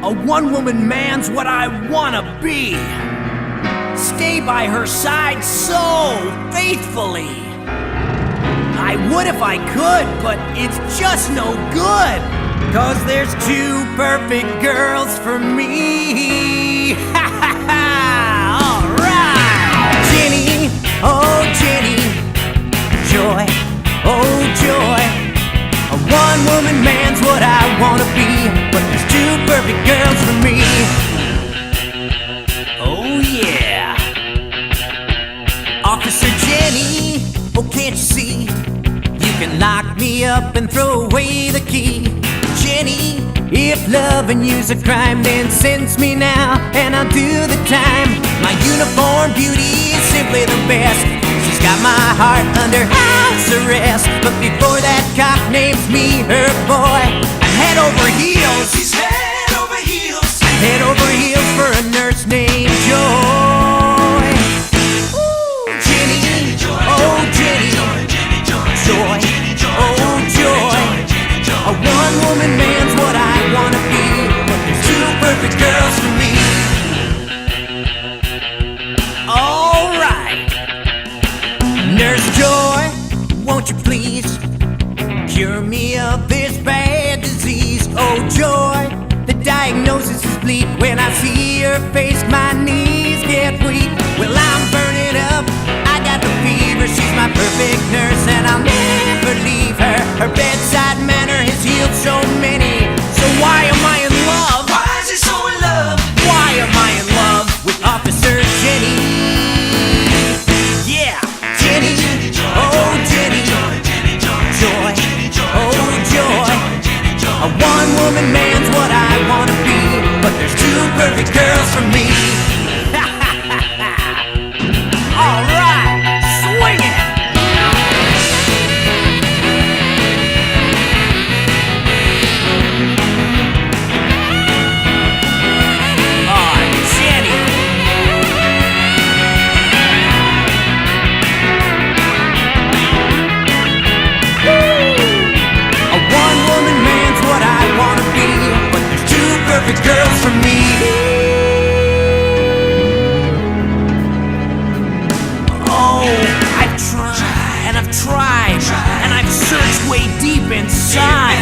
A one-woman man's what I wanna be. Stay by her side so faithfully. I would if I could, but it's just no good. 'Cause there's two perfect girls for me. Ha ha ha! Alright! Jenny, oh Jenny, joy, oh joy. A one-woman man's what I wanna be, but there's two perfect girls for me. Oh yeah. Officer Jenny, oh can't you see? You can lock me up and throw away the key. Jenny, if loving you's a crime, then sentence me now and I'll do the time. My uniform beauty is simply the best. She's got my heart under house arrest. But before that cop names me her boy, I'm head over heels. She's head over heels. I'm head over heels for a nurse named Joy. Ooh, Jenny, oh Jenny, joy, oh joy. A one-woman man's what I wanna be, but there's two perfect girls for me. Alright. Nurse Joy, won't you please cure me of this bad disease? Oh Joy, the diagnosis is bleak. When I see her face, my knees get weak. Well, I'm burning up, I got the fever. She's my perfect nurse and I'll never leave her. Her bedside manner has healed so many. So why am I in love? Why is he so in love? Why am I in love with Officer Jenny? Yeah, Jenny, oh Jenny, joy, oh joy. A one-woman man's what I wanna be, but there's two perfect girls for me. Alright, swing it! Perfect girls for me. Oh, I've tried and I've tried and I've searched way deep inside.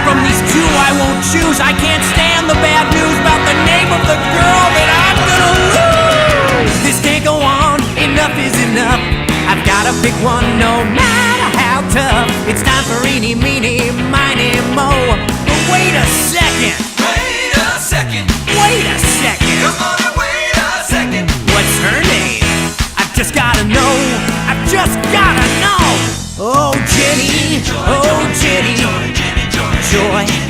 From these two I won't choose. I can't stand the bad news about the name of the girl that I'm gonna lose. This can't go on, enough is enough. I've gotta pick one no matter how tough. It's time for eeny, meeny, miny, mo. But wait a second. Wait a second. Come on and wait a second. What's her name? I've just gotta know. I've just gotta know. Oh Jenny, oh Jenny, joy.